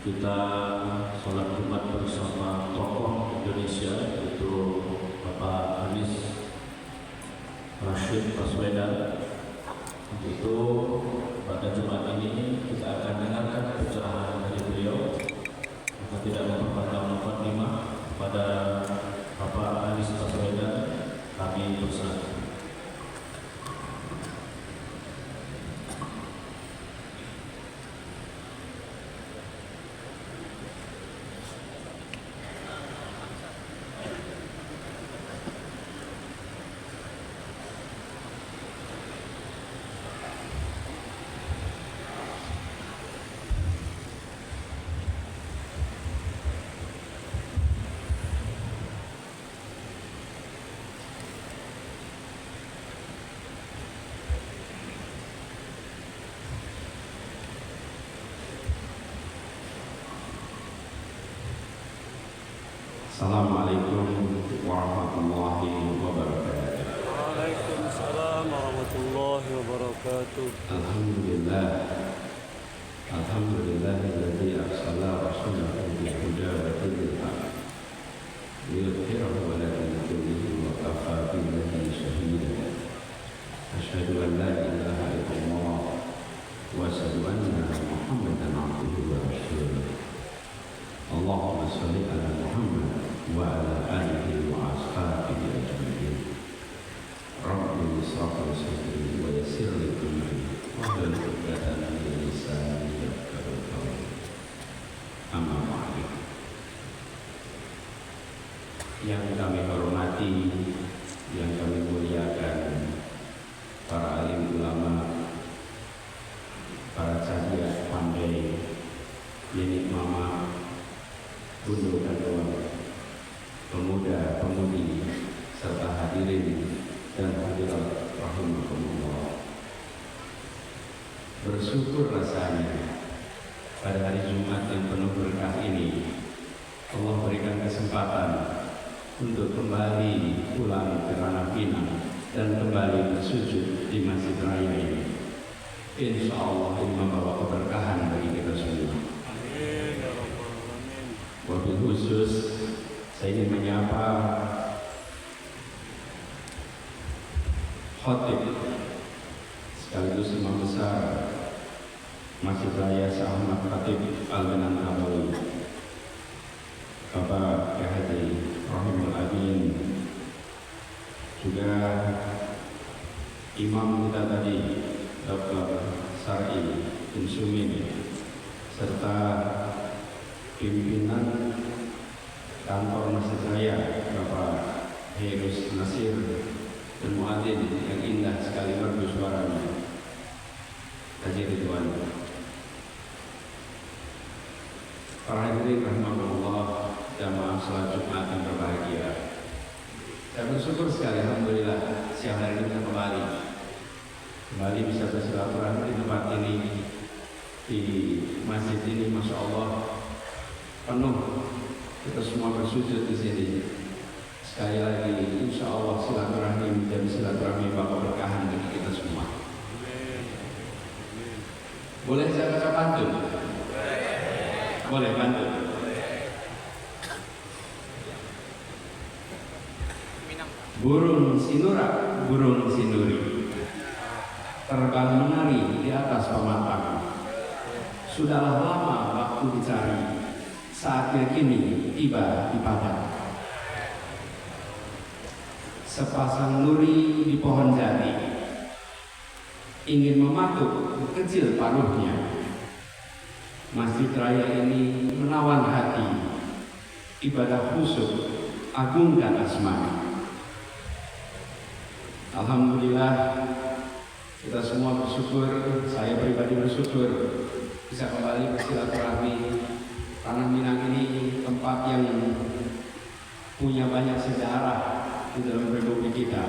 kita sholat Jumat bersama tokoh Indonesia yaitu Bapak Anies Rashid Baswedan. Untuk itu pada Jumat ini kita akan dengarkan pencerahan dari beliau. Maka tidak memperpanjang mukadimah pada Bapak Anies Baswedan, kami persilakan. Assalamualaikum warahmatullahi wabarakatuh. Waalaikumsalam warahmatullahi wabarakatuh. Alhamdulillah. Alhamdulillahilladzi arsala rasulahu bil huda wa dinil haq liyudhhirahu 'ala dini kullihi wa kafaa billahi shahida. Asyhadu an la ilaha illallah wa asyhadu anna Muhammadan 'abduhu wa rasuluh. Allahumma shalli ala Muhammad wa ala alihi wa ashabihi ajma'in. Rabbi israh li sadri wa yassir li amri wahlul 'uqdatam min lisani yafqahu qawli. Amma ba'du. Yang kami hormati, yang kami muliakan, para alim ulama, para cahaya pandai, nenek mama, bunda dan tuan, pemuda, pemudi, serta hadirin dan hadirat rahimakumullah. Bersyukur rasanya pada hari Jumat yang penuh berkah ini Allah berikan kesempatan untuk kembali pulang ke tanah Pinang dan kembali bersujud di Masjid Raya ini. Insya Allah ini membawa keberkahan bagi kita semua. Wabil khusus saya ingin menyapa khotib sekaligus imam besar Masjid Raya Syekh Ahmad Khatib Al-Minangkabau, Bapak Kyai Haji Rahimul Amin, juga imam kita tadi Dr. Sari bin Sumin, serta pimpinan kantor Masjid Raya Bapak Heirus Nasir dan muadzin yang indah sekali merdu suaranya, Haji Ridwan. Para hadirin rahimakumullah, jamaah salat Jumat yang berbahagia. Saya bersyukur sekali, alhamdulillah siang hari ini kita kembali bisa bersilaturahmi di tempat ini, di masjid ini. Masya Allah, penuh, kita semua bersujud di sini. Sekali lagi, insya Allah silaturahmi menjadi silaturahmi bawa berkahan bagi kita semua. Boleh saya baca pantun? Boleh pantun? Burung sinura, burung sinuri, terbang menari di atas pematang. Sudahlah lama waktu dicari, saatnya kini tiba di padang. Sepasang nuri di pohon jati ingin mematuk kecil paruhnya. Masjid Raya ini menawan hati, ibadah khusyuk, agungkan asma. Alhamdulillah kita semua bersyukur, saya pribadi bersyukur bisa kembali bersilaturahmi. Tanah Minang ini tempat yang punya banyak sejarah di dalam republik kita.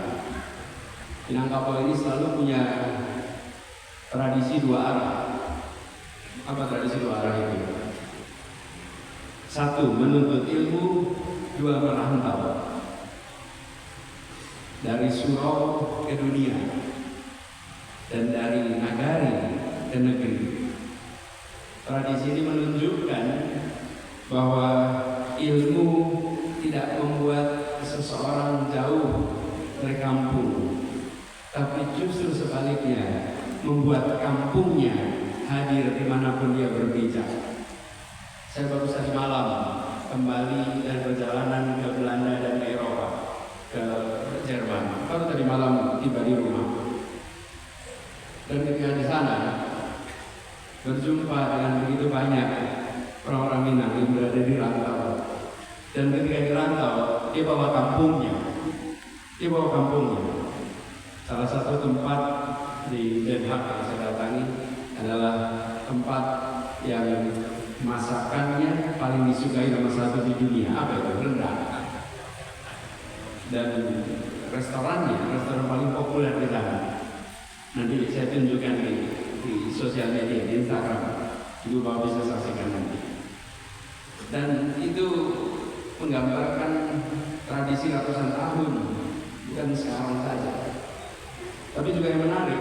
Minangkabau ini selalu punya tradisi dua arah. Apa tradisi dua arah itu? Satu, menuntut ilmu. Dua, merantau dari surau ke dunia dan dari nagari ke negeri. Tradisi ini menunjukkan bahwa ilmu tidak membuat seseorang jauh dari kampung, tapi justru sebaliknya membuat kampungnya hadir dimanapun dia berpijak. Saya baru tadi malam kembali dari perjalanan ke Belanda dan ke Eropa, ke Jerman. Baru tadi malam tiba di rumah. Dan ketika di sana berjumpa dengan begitu banyak orang-orang Minang yang berada di rantau. Dan ketika di rantau, dia bawa kampungnya. Salah satu tempat di Den Haag yang saya datangi adalah tempat yang masakannya paling disukai nomor satu di dunia. Apa itu? Rendang. Dan restoran paling populer di sana. Nanti saya tunjukkan di sosial media, di Instagram. Ibu Bapak bisa saksikan nanti. Dan itu menggambarkan tradisi ratusan tahun, bukan sekarang saja. Tapi juga yang menarik,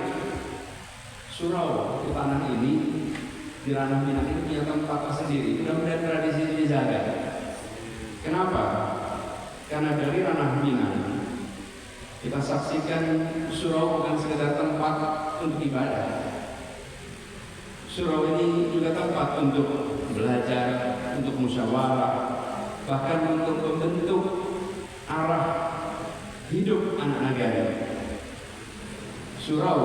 surau di tanah ini, di ranah Minang ini punya tempat sendiri. Mudah-mudahan tradisi ini dijaga. Kenapa? Karena dari ranah Minang kita saksikan surau bukan sekedar tempat untuk ibadah. Surau ini juga tempat untuk belajar, untuk musyawarah, bahkan untuk membentuk arah hidup anak negara. Surau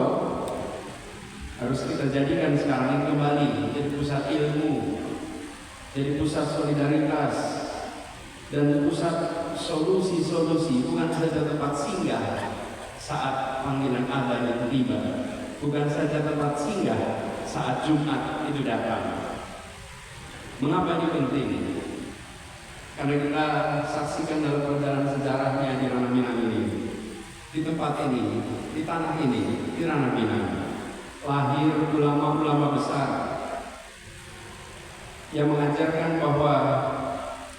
harus kita jadikan sekarang ini kembali jadi pusat ilmu, jadi pusat solidaritas, dan pusat solusi-solusi, bukan saja tempat singgah saat panggilan adzan itu tiba, bukan saja tempat singgah saat Jumat itu datang. Mengapa ini penting? Karena kita saksikan dalam perjalanan sejarahnya di ranah Minang ini, di tempat ini, di tanah ini, di ranah Minang, lahir ulama-ulama besar yang mengajarkan bahwa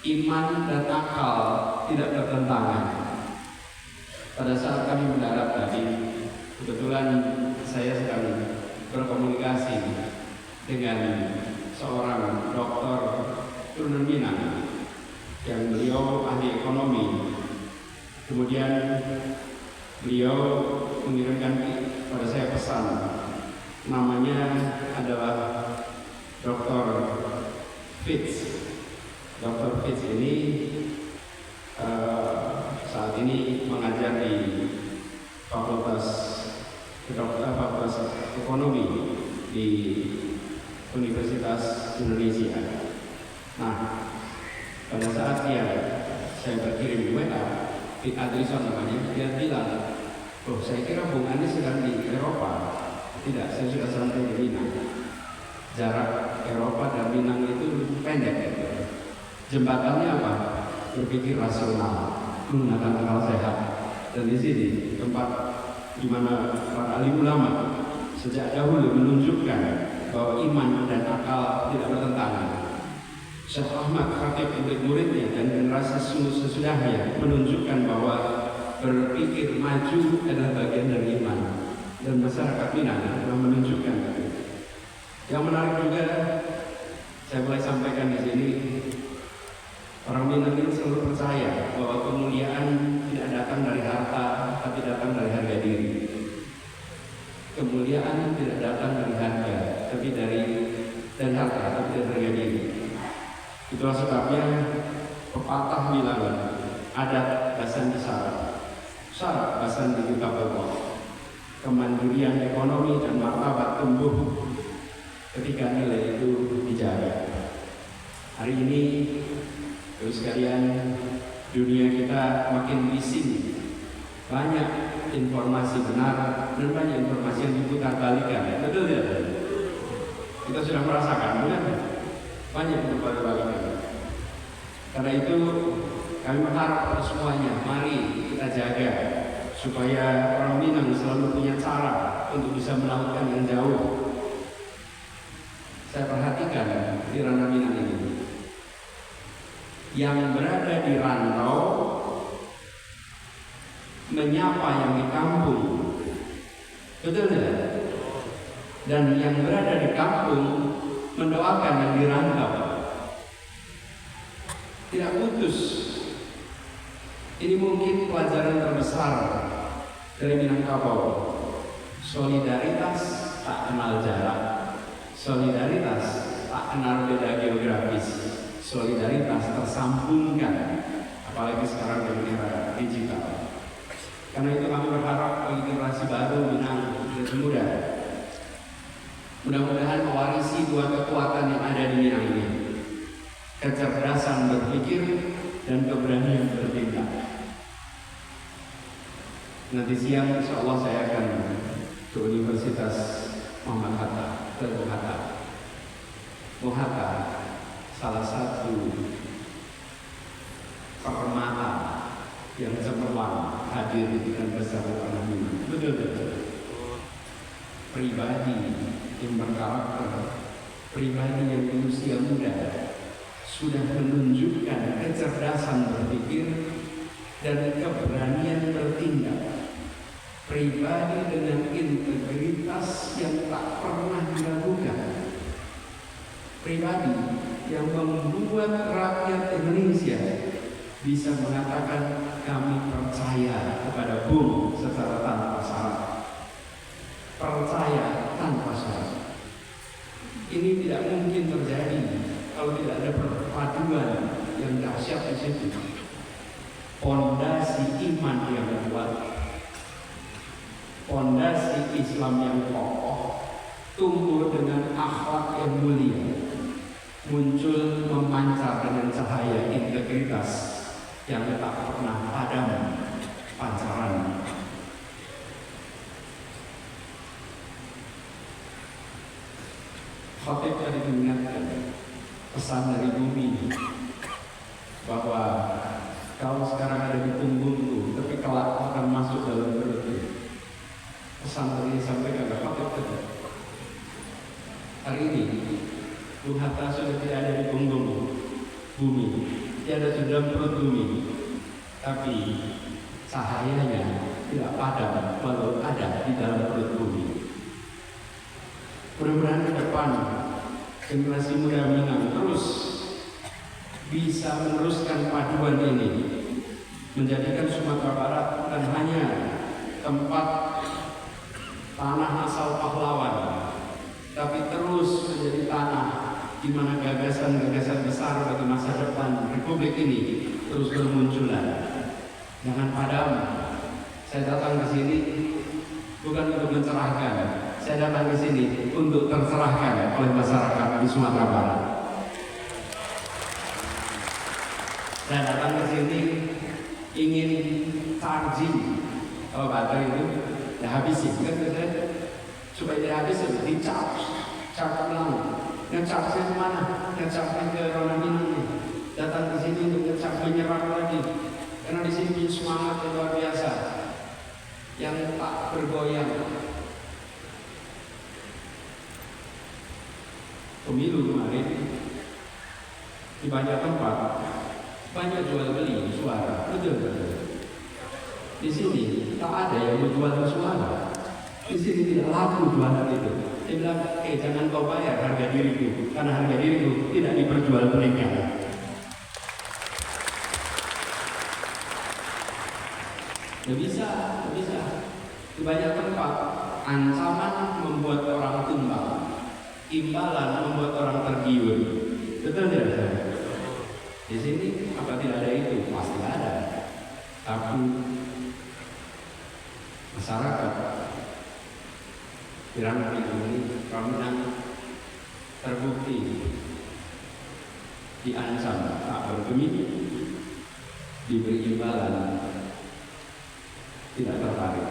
iman dan akal tidak bertentangan. Pada saat kami mendarat tadi, kebetulan saya sedang berkomunikasi dengan seorang dokter turunan Minang yang beliau ahli ekonomi. Kemudian beliau mengirimkan pada saya pesan, namanya adalah Dr. Fitz. Dr. Fitz ini saat ini mengajar di Fakultas Ekonomi di Universitas Indonesia. Nah, pada saat saya berkirim di WA, Fit Adrison namanya, dia bilang, "Oh, saya kira Bung Anies sedang di Eropa." Tidak, saya sudah sampai di Minang. Jarak Eropa dan Minang itu pendek. Jembatannya apa? Berpikir rasional, menggunakan akal sehat. Dan di sini tempat di mana para alim ulama sejak dahulu menunjukkan bahwa iman dan akal tidak bertentangan. Syekh Ahmad Khatib murid-muridnya dan generasi sesudahnya menunjukkan bahwa berpikir maju adalah bagian dari iman, dan masyarakat Minang telah menunjukkan itu. Yang menarik juga, saya mulai sampaikan di sini, orang Minang ini selalu percaya bahwa kemuliaan tidak datang dari harta, tapi datang dari harga diri. Kemuliaan tidak datang dari harga, tapi dari harta, tapi dari harga diri. Itulah sebabnya pepatah bilang, adat basan di syarat basan di kitab Allah. Kemandirian ekonomi dan martabat tumbuh ketika nilai itu dijaga. Hari ini, terus sekalian, dunia kita makin bising. Banyak informasi benar dan banyak informasi yang diputar balikan. Betul tidak? Kita sudah merasakan, bukan? Banyak yang diputar balikan. Karena itu kami berharap pada semuanya, mari kita jaga supaya orang Minang selalu punya cara untuk bisa melakukan yang jauh. Saya perhatikan di ranah Minang ini, yang berada di rantau menyapa yang di kampung, betul tidak? Dan yang berada di kampung mendoakan yang di rantau. tidak putus. Ini mungkin pelajaran terbesar dari Minangkabau. Solidaritas tak kenal jarak, solidaritas tak kenal beda geografis, solidaritas tersambungkan, apalagi sekarang dengan era digital. Karena itu kami berharap bagi generasi baru Minang generasi muda, mudah-mudahan mewarisi dua kekuatan yang ada di Minang ini, kecerdasan berpikir dan keberanian bertindak. Nanti siang insya Allah saya akan ke Universitas Muhammad Hatta, ke Bung Hatta, salah satu permata yang cemerlang hadir di Duta Besar Tanah Minang. Betul. Pribadi yang berkarakter, pribadi yang di usia muda sudah menunjukkan kecerdasan berpikir dan keberanian bertindak. Pribadi dengan integritas yang tak pernah diragukan. Pribadi yang membuat rakyat Indonesia bisa mengatakan kami percaya kepada Bung secara tanpa syarat. Percaya tanpa syarat. Ini tidak mungkin terjadi kalau tidak ada perpaduan yang dahsyat di situ. Pondasi iman yang kuat, pondasi Islam yang kokoh, tumbuh dengan akhlak yang mulia, muncul memancar dengan cahaya integritas yang tak pernah padam pancaran. Khatib tadi mengingatkan pesan dari bumi bahwa kau sekarang ada di punggungku, tapi kelak akan masuk dalam perutku. Pesan tadi disampaikan oleh Khatib tadi. Hari ini Bung Hatta sudah tidak ada di punggung bumi, dia ada di dalam perut bumi, tapi cahayanya tidak padam walau ada di dalam perut bumi. Mudah-mudahan ke depan generasi muda Minang terus bisa meneruskan paduan ini, menjadikan Sumatera Barat bukan hanya tempat tanah asal pahlawan, tapi terus menjadi tanah di mana gagasan-gagasan besar bagi masa depan Republik ini terus bermunculan. Jangan padam. Saya datang ke sini bukan untuk mencerahkan, saya datang ke sini untuk tercerahkan oleh masyarakat di Sumatera Barat. Saya datang ke sini ingin charging. Kalau baterai itu ya habisin kan biasanya, supaya dia habis di-charge ulang. Nge-charge-nya kemana? Nge-charge-nya ke Rona Minang nih. Datang ke sini untuk nge-charge menyerap lagi. Karena di sini punya semangat yang luar biasa, yang tak bergoyang. Pemilu kemarin di banyak tempat banyak jual beli suara, betul. Di sini tak ada yang menjual suara. Di sini tidak laku jualan itu. Dia bilang, jangan kau bayar harga diriku, karena harga diriku tidak diperjualbelikan. Tidak bisa. Di banyak tempat ancaman membuat orang tumbang, imbalan membuat orang tergiur. Betul tidak? Di sini apa tidak ada itu? Pasti ada. Tapi masyarakat Pirang ini Minang terbukti diancam tak bergeming, diberi imbalan tidak tertarik.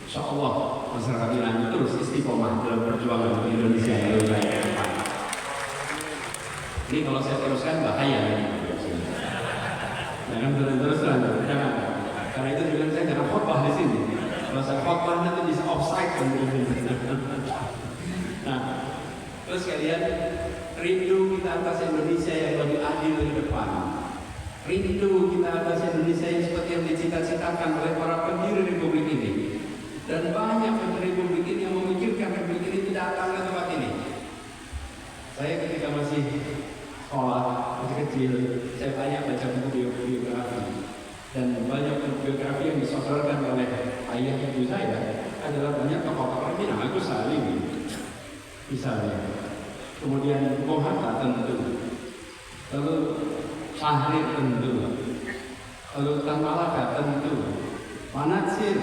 Insya Allah masyarakat Minang terus istiqomah dalam perjuangan untuk Indonesia yang lebih baik ke depan. Ini kalau saya teruskan bahaya ya. Jangan terus-terusan, jangan. Karena itu juga saya jangan khotbah di sini. Kalau saya khotbah nanti bisa offside kan. Nah, terus kalian rindu kita atas Indonesia yang lebih adil di depan. Rindu kita atas Indonesia yang seperti yang dicita-citakan oleh para pendiri Republik ini. Dan banyak pendiri Republik ini yang memikirkan Republik ini tidak akan ke tempat ini. Saya ketika masih sekolah, masih kecil, kecil saya banyak baca buku biografi, dan banyak biografi yang disodorkan oleh ayah ibu saya adalah banyak tokoh-tokoh Minang. Agus Salim misalnya, kemudian Bung Hatta tentu, lalu Syahrir tentu, lalu Tan Malaka tentu, Manatsir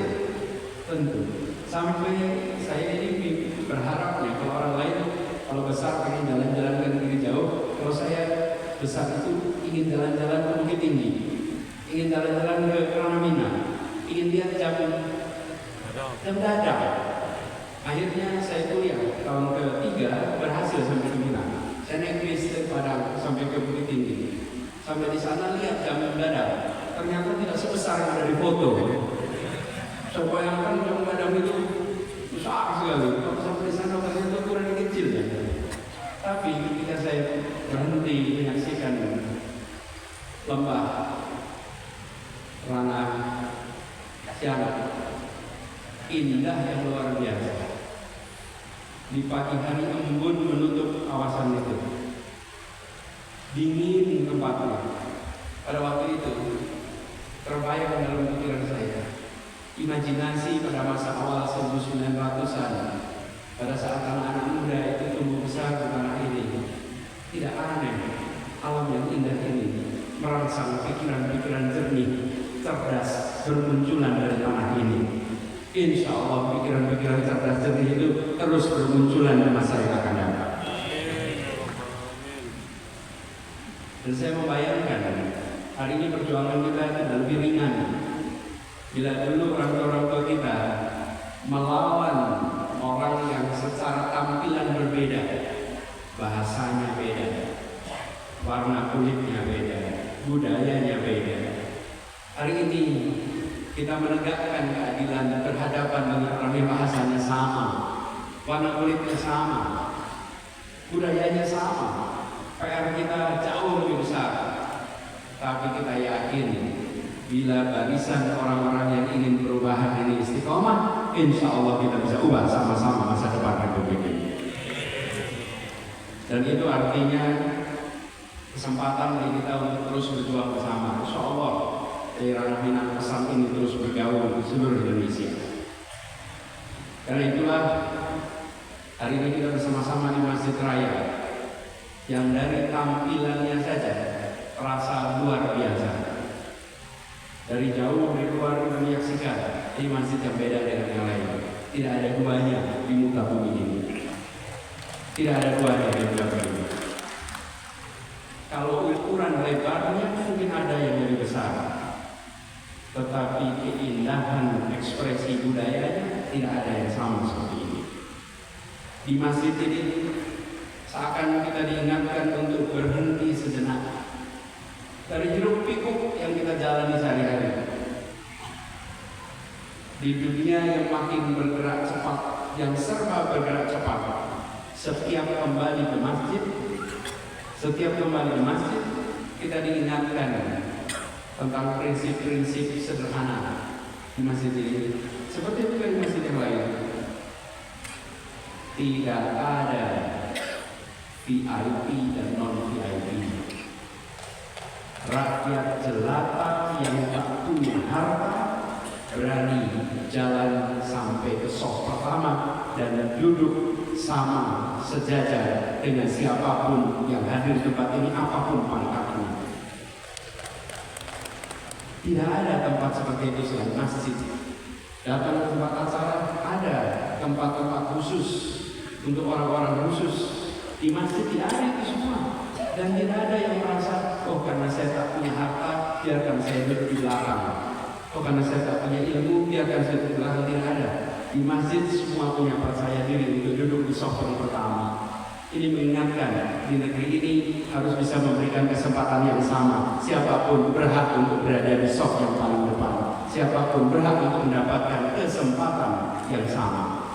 tentu. Sampai saya ini berharapnya kalau orang lain kalau besar pengen jalan-jalan ke negeri jauh, kalau saya besar itu ingin jalan-jalan ke Bukit Tinggi, ingin jalan-jalan ke Ranamina, ingin lihat jam Dadap. Akhirnya saya kuliah tahun ketiga berhasil sampai ke Minang. Saya naik bis dari Padang sampai ke Bukit Tinggi. Sampai di sana lihat jam Dadap. Ternyata tidak sebesar yang ada di foto. Saya bayangkan jam Dadap itu besar sekali. Kalau sampai di sana ternyata ukuran kecil ya. Tapi ketika saya berhenti menyaksikan lembah Ranah Siangat, indah yang luar biasa. Di pagi hari embun menutup kawasan itu, dingin tempatnya. Pada waktu itu terbayang dalam pikiran saya imajinasi pada masa awal 1900-an, pada saat anak-anak muda itu tumbuh besar di tanah ini. Tidak aneh alam yang indah ini merangsang pikiran-pikiran jernih, cerdas bermunculan dari tanah ini. Insya Allah pikiran-pikiran cerdas jernih itu terus bermunculan di masa yang akan datang. Dan saya membayangkan hari ini perjuangan kita tidak lebih ringan. Bila dulu orang tua kita melawan orang yang secara tampilan berbeda, bahasanya beda, warna kulitnya beda, budayanya beda. Hari ini kita menegakkan keadilan berhadapan dengan orang yang bahasanya sama, warna kulitnya sama, budayanya sama. PR kita jauh lebih besar. Tapi kita yakin bila barisan orang-orang yang ingin perubahan ini istiqomah, insya Allah kita bisa ubah sama-sama masa depan Republik ini. Dan itu artinya kesempatan bagi kita untuk terus berjuang bersama. Insya Allah daerah Minang pesan ini terus bergaul di seluruh Indonesia. Karena itulah hari ini kita bersama-sama di Masjid Raya yang dari tampilannya saja terasa luar biasa. Dari jauh dari luar kita menyaksikan ini masjid yang beda dengan yang lain. Tidak ada duanya di muka bumi ini. Tidak ada duanya di muka bumi ini. Kalau ukuran lebarnya mungkin ada yang lebih besar, tetapi keindahan ekspresi budayanya tidak ada yang sama seperti ini. Di masjid ini seakan kita diingatkan untuk berhenti sejenak dari hiruk pikuk yang kita jalani sehari-hari. Di dunia yang makin bergerak cepat, yang serba bergerak cepat, setiap kembali ke masjid, kita diingatkan tentang prinsip-prinsip sederhana di masjid ini. Seperti itu di masjid yang lain. Tidak ada VIP dan non-VIP. Rakyat jelata yang tak punya harta berani jalan sampai ke saf pertama dan duduk sama sejajar dengan siapapun yang hadir di tempat ini, apapun pangkatnya. Tidak ada tempat seperti itu selain masjid. Datang ke tempat acara, ada tempat-tempat khusus untuk orang-orang khusus. Di masjid tidak ada itu semua. Dan tidak ada yang merasa, oh karena saya tak punya harta, biarkan saya duduk di belakang. Oh karena saya tak punya ilmu, biarkan saya duduk di belakang. Tidak ada. Di masjid semua punya percaya diri untuk duduk di saf yang pertama. Ini mengingatkan di negeri ini harus bisa memberikan kesempatan yang sama. Siapapun berhak untuk berada di saf yang paling depan. Siapapun berhak untuk mendapatkan kesempatan yang sama.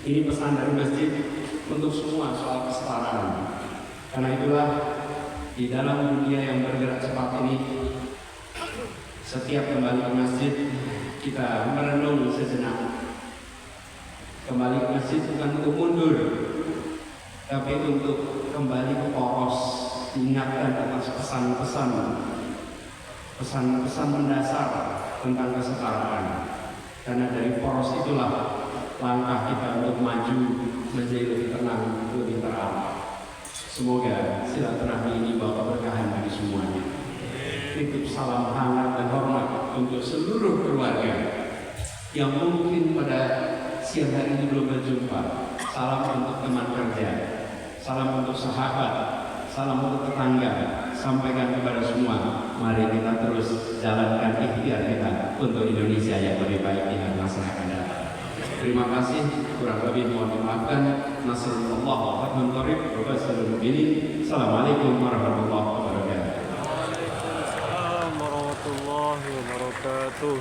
Ini pesan dari masjid untuk semua soal kesetaraan. Karena itulah di dalam dunia yang bergerak cepat ini, setiap kembali ke masjid kita merenung sejenak. Kembali ke masjid bukan untuk mundur, tapi untuk kembali ke poros diingatkan atas pesan-pesan mendasar tentang kesetaraan. Karena dari poros itulah langkah kita untuk maju menjadi lebih tenang, lebih terarah. Semoga silaturahmi ini bawa keberkahan bagi semuanya. Titip salam hangat dan hormat untuk seluruh keluarga yang mungkin pada siang hari ini belum berjumpa. Salam untuk teman kerja, salam untuk sahabat, salam untuk tetangga. Sampaikan kepada semua, mari kita terus jalankan ikhtiar kita untuk Indonesia yang lebih baik di masa yang akan datang. Terima kasih, kurang lebih mohon dimaafkan. Nasrullah wa fathun qarib wa basyiril mu'minin. Assalamualaikum warahmatullahi wabarakatuh. Waalaikumsalam warahmatullahi wabarakatuh.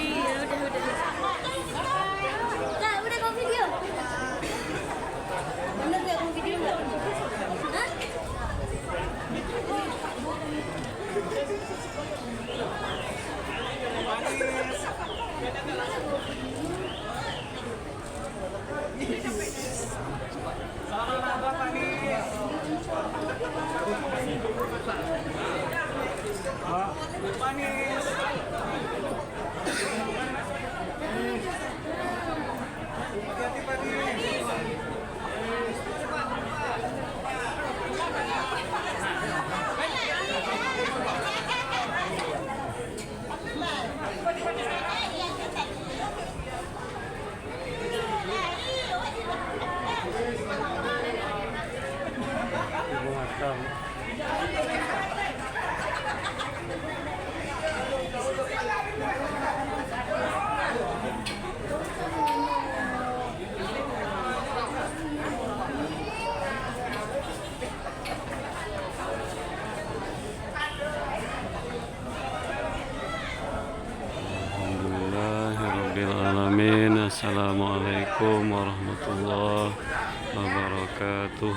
Iya, udah. Nah, udah mau video. Bener nggak mau video nggak? Hah? Alhamdulillahirrabbilalamin. Assalamualaikum warahmatullahi wabarakatuh.